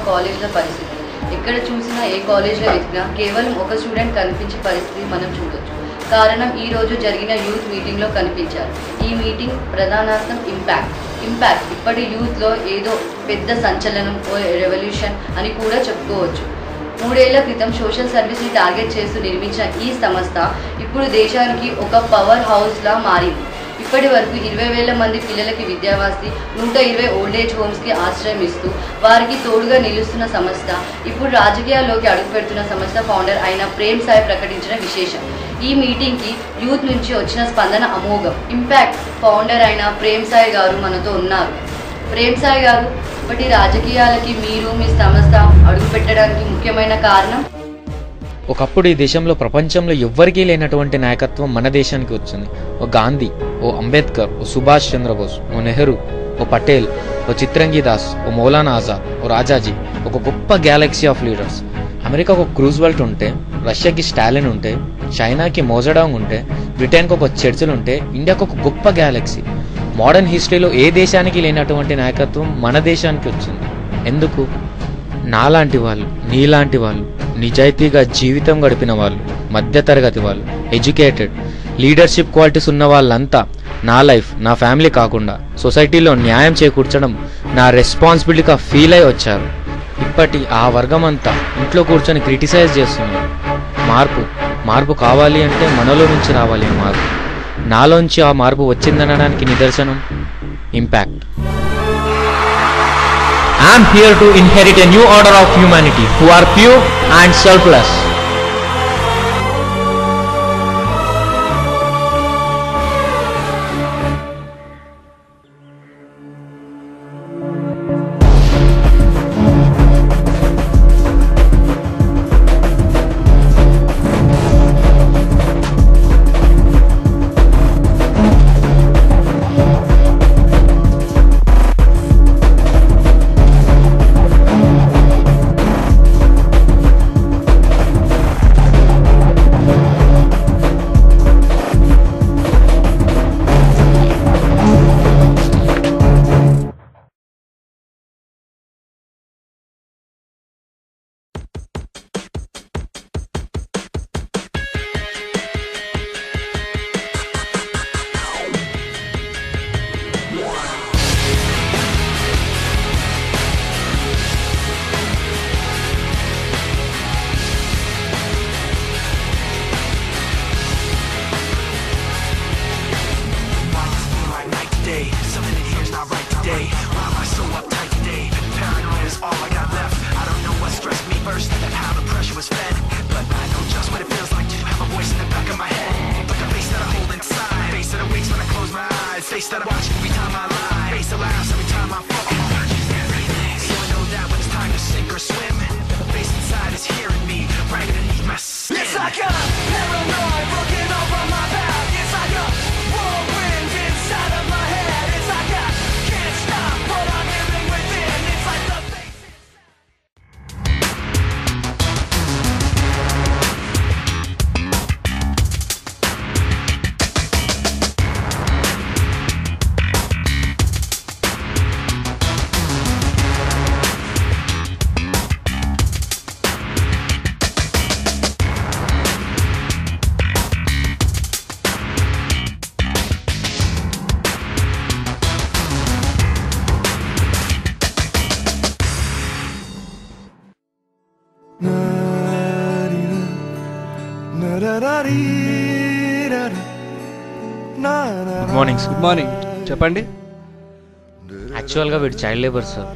కాలేజ్ల పరిస్థితి. ఎక్కడ చూసినా ఏ కాలేజ్లో వెతికినా కేవలం ఒక స్టూడెంట్ కనిపించే పరిస్థితి మనం చూడొచ్చు. కారణం ఈరోజు జరిగిన యూత్ మీటింగ్లో కనిపించారు. ఈ మీటింగ్ ప్రధానార్థం ఇంపాక్ట్ ఇప్పటి యూత్లో ఏదో పెద్ద సంచలనం, ఓ రెవల్యూషన్ అని కూడా చెప్పుకోవచ్చు. 3 ఏళ్ల క్రితం సోషల్ సర్వీస్ని టార్గెట్ చేస్తూ నిర్మించిన ఈ సంస్థ ఇప్పుడు దేశానికి ఒక పవర్ హౌస్లా మారింది. ఇప్పటి వరకు 20,000 మంది పిల్లలకి విద్యావాసి, 120 ఓల్డేజ్ హోమ్స్కి ఆశ్రయం ఇస్తూ వారికి తోడుగా నిలుస్తున్న సంస్థ ఇప్పుడు రాజకీయాల్లోకి అడుగుపెడుతున్న సంస్థ ఫౌండర్ అయిన ప్రేమ్ సాయి ప్రకటించిన విశేషం. ఈ మీటింగ్కి యూత్ నుంచి వచ్చిన స్పందన అమోఘం. ఇంపాక్ట్ ఫౌండర్ అయిన ప్రేమ్ సాయి గారు మనతో ఉన్నారు. ప్రేమ్ సాయి గారు, ఇప్పటి రాజకీయాలకి మీరు మీ సంస్థ అడుగుపెట్టడానికి ముఖ్యమైన కారణం? ఒకప్పుడు ఈ దేశంలో ప్రపంచంలో ఎవ్వరికీ లేనటువంటి నాయకత్వం మన దేశానికి వచ్చింది. ఓ గాంధీ, ఓ అంబేద్కర్, ఓ సుభాష్ చంద్రబోస్, ఓ నెహ్రూ, ఓ పటేల్, ఓ చిత్రంగి దాస్, ఓ మౌలానా ఆజాద్, ఓ రాజాజీ, ఒక గొప్ప గ్యాలక్సీ ఆఫ్ లీడర్స్. అమెరికాకు ఒక క్రూజ్వెల్ట్ ఉంటే, రష్యాకి స్టాలిన్ ఉంటే, చైనాకి మోజడాంగ్ ఉంటే, బ్రిటన్కి ఒక చర్చిల్ ఉంటే, ఇండియాకు ఒక గొప్ప గ్యాలక్సీ. మోడర్న్ హిస్టరీలో ఏ దేశానికి లేనటువంటి నాయకత్వం మన దేశానికి వచ్చింది. ఎందుకు? నాలాంటి వాళ్ళు, నీలాంటి వాళ్ళు, నిజాయితీగా జీవితం గడిపిన వాళ్ళు, మధ్యతరగతి వాళ్ళు, ఎడ్యుకేటెడ్, లీడర్షిప్ క్వాలిటీస్ ఉన్న వాళ్ళంతా నా లైఫ్, నా ఫ్యామిలీ కాకుండా సొసైటీలో న్యాయం చేకూర్చడం నా రెస్పాన్సిబిలిటీగా ఫీల్ అయి వచ్చారు. ఇప్పటి ఆ వర్గం అంతా ఇంట్లో కూర్చొని క్రిటిసైజ్ చేస్తున్నారు. మార్పు కావాలి అంటే మనలో నుంచి రావాలి. మార్పు నాలోంచి ఆ మార్పు వచ్చిందనడానికి నిదర్శనం impact. I am here to inherit a new order of humanity who are pure and selfless. Face that I watch every time I lie. Face that laughs every time I fall. So I know that when it's time to sink or swim, the face inside is hearing me right underneath my skin. It's like a paranoid looking over my back. It's like a whirlwind inside of my head. It's like I can't stop what I'm hearing within. It's like the face good morning sir. Good morning. చెప్పండి. యాక్చువల్గా వీడు child labour sir.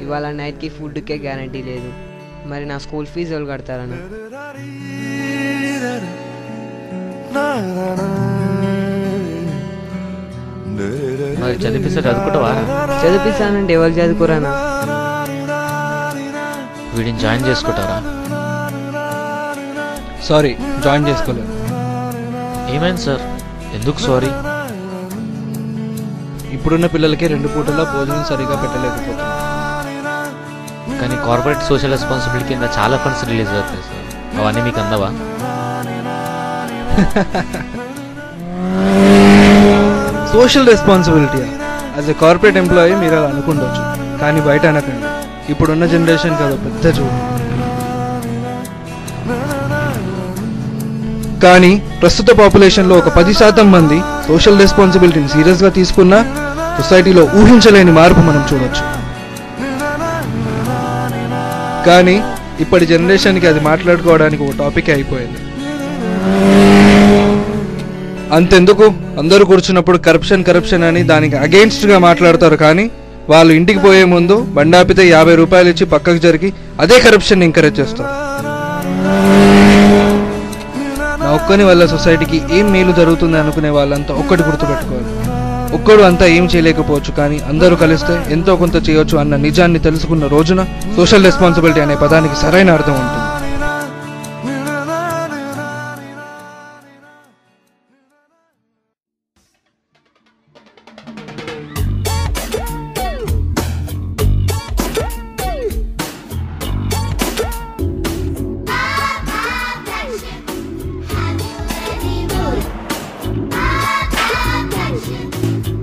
ఇవాళ నైట్కి ఫుడ్కే guarantee లేదు. మరి నా school fee ఎవరు కడతారన్న? మరి చదువుకుంటావా? చదివిస్తానంటే ఎవరు చదువుకోరానా? వీడిని జాయిన్ చేసుకుంటారా? సారీ, జాయిన్ చేసుకోలేదు. ఏమైంది సార్? ఎందుకు సారీ? ఇప్పుడున్న పిల్లలకి 2 పూటల్లో భోజనం సరిగా పెట్టలేకపోతున్నా. కానీ కార్పొరేట్ సోషల్ రెస్పాన్సిబిలిటీ కింద చాలా ఫండ్స్ రిలీజ్ అవుతాయి సార్. అవన్నీ మీకు అందవా? Social responsibility as a corporate employee మీరు అలా అనుకుండొచ్చు, కానీ బయట అనకండి. ఇప్పుడున్న జనరేషన్కి అదో పెద్ద చూడు. కానీ ప్రస్తుత పాపులేషన్లో ఒక 10% మంది సోషల్ రెస్పాన్సిబిలిటీని సీరియస్గా తీసుకున్నా సొసైటీలో ఊహించలేని మార్పు మనం చూడొచ్చు. కానీ ఇప్పటి జనరేషన్కి అది మాట్లాడుకోవడానికి ఒక టాపిక్ అయిపోయింది. అంతెందుకు, అందరూ కూర్చున్నప్పుడు కరప్షన్ అని దానికి అగెయిన్స్ట్గా మాట్లాడతారు. కానీ వాళ్ళు ఇంటికి పోయే ముందు బండాపితే 50 రూపాయలు ఇచ్చి పక్కకు జరిగి అదే కరప్షన్ ఎంకరేజ్ చేస్తారు. నా ఒక్కని వల్ల సొసైటీకి ఏం మేలు జరుగుతుంది అనుకునే వాళ్ళంతా ఒక్కటి గుర్తుపెట్టుకోవాలి. ఒక్కడు అంతా ఏం చేయలేకపోవచ్చు, కానీ అందరూ కలిస్తే ఎంతో కొంత చేయొచ్చు అన్న నిజాన్ని తెలుసుకున్న రోజున సోషల్ రెస్పాన్సిబిలిటీ అనే పదానికి సరైన అర్థం ఉంటుంది.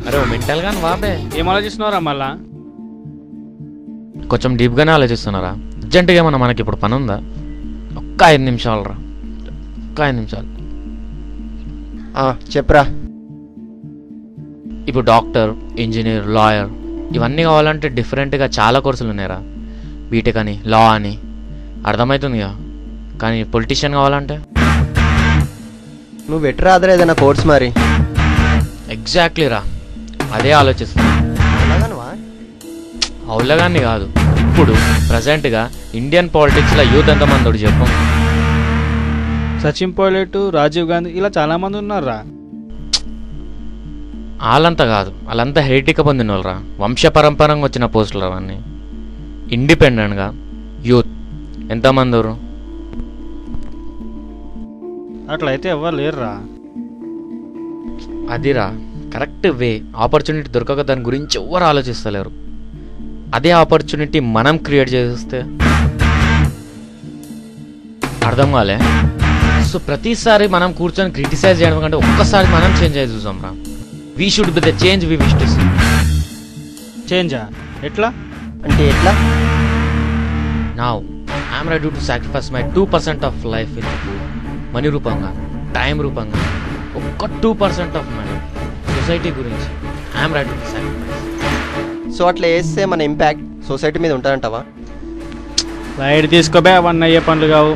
అరే ఓ మెంటల్ గాని బాబే, ఏం ఆలోచిస్తున్నారా మళ్ళా? కొంచెం డీప్గానే ఆలోచిస్తున్నారా? అర్జెంటుగా ఏమన్నా మనకి ఇప్పుడు పని ఉందా? ఒక్క 5 నిమిషాలు రా, ఒక్క 5 నిమిషాలు. చెప్పరా. ఇప్పుడు డాక్టర్, ఇంజనీర్, లాయర్ ఇవన్నీ కావాలంటే డిఫరెంట్గా చాలా కోర్సులు ఉన్నాయిరా. బీటెక్ అని, లా అని, అర్థమవుతుందిగా. కానీ పొలిటీషియన్ కావాలంటే నువ్వు వెటరా అదరా ఏదైనా కోర్స్ మరి. ఎగ్జాక్ట్లీ రా, అదే ఆలోచిస్తున్నా. అవులగాన్ని కాదు, ఇప్పుడు ప్రజెంట్గా ఇండియన్ పాలిటిక్స్లో యూత్ ఎంతమంది చెప్పు. సచిన్ పైలట్, రాజీవ్ గాంధీ ఇలా చాలా మంది ఉన్నారా. వాళ్ళంతా కాదు, వాళ్ళంతా హెరిటిక పొందిన వాళ్ళరా, వంశపరంపరంగా వచ్చిన పోస్టులు అవన్నీ. ఇండిపెండెంట్గా యూత్ ఎంతమంది ఎవరు? అట్లయితే ఎవరు లేరురా. అదిరా కరెక్ట్ వే. ఆపర్చునిటీ దొరకక దాని గురించి ఎవరు ఆలోచిస్తలేరు. అదే ఆపర్చునిటీ మనం క్రియేట్ చేస్తే అర్థం కాలే. సో ప్రతిసారి మనం కూర్చొని క్రిటిసైజ్ చేయడం కంటే ఒక్కసారి మనం చేంజ్ అయ్యి చూసాం రా. We should be the change we wish to see. చేంజా? ఎట్లా అంటే ఎట్లా? Now I'm ready to sacrifice my 2% of life in money రూపంగా, టైం రూపంగా, ఒక్క 2% ఆఫ్ మనీ సొసైటీ గురించి I'm ready to sacrifice. So అట్లా వేస్తే మన ఇంపాక్ట్ సొసైటీ మీద ఉంటుందంటావా? లైట్ తీసుకోబే, అవన్నీ అయ్యే పనులు కావు.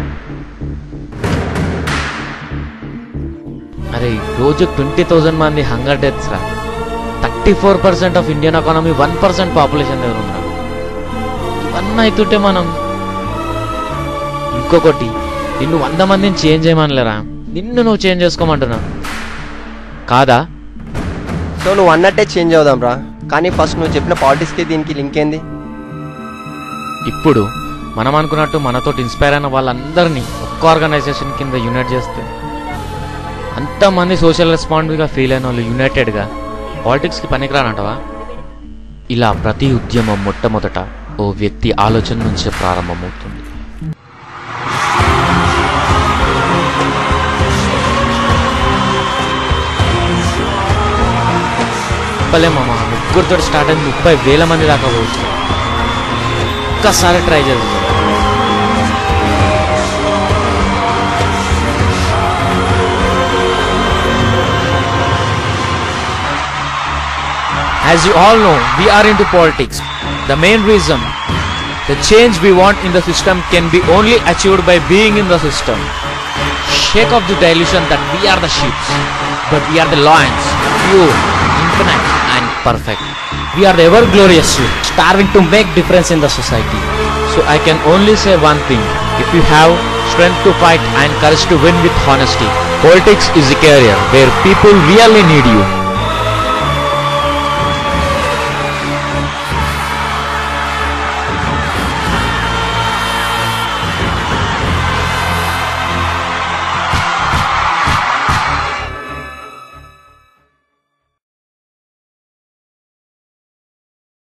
అరే రోజు 20,000 మంది హంగర్ డెత్స్ రా. 34% ఆఫ్ ఇండియన్ ఎకానమీ 1% పాపులేషన్ దగ్గర ఉన్నా. ఇవన్నీ అవుతుంటే మనం ఇంకొకటి, నిన్ను 100 మందిని చేంజ్ చేయమనలేరా, నిన్ను నువ్వు చేంజ్ చేసుకోమంటున్నా కాదా? సో నువ్వు అన్నట్టే చేంజ్ అవుదాం రా. కానీ ఫస్ట్ నువ్వు చెప్పిన పాలిటిక్స్కి దీనికి లింక్ ఏంది? ఇప్పుడు మనం అనుకున్నట్టు మనతో ఇన్స్పైర్ అయిన వాళ్ళందరినీ ఒక్క ఆర్గనైజేషన్ కింద యునైట్ చేస్తే, అంతమంది సోషల్ రెస్పాన్సిబిలిటీగా ఫీల్ అయిన వాళ్ళు యునైటెడ్గా పాలిటిక్స్కి పనికిరానంటవా? ఇలా ప్రతి ఉద్యమం మొట్టమొదట ఓ వ్యక్తి ఆలోచన నుంచే ప్రారంభమవుతుంది. చెప్పలేమమ్మా, ముగ్గురితో స్టార్ట్ అయింది 30,000 మంది దాకా పోవచ్చు. ఒక్కసారి ట్రై చేద్దాం. As you all know, we are into politics. The main reason, the change we want in the system can be only achieved by being in the system. Shake off the delusion that we are the sheep, but we are the lions, pure, infinite and perfect. We are the ever glorious sheep, starving to make difference in the society. So I can only say one thing: if you have strength to fight and courage to win with honesty, politics is a career where people really need you.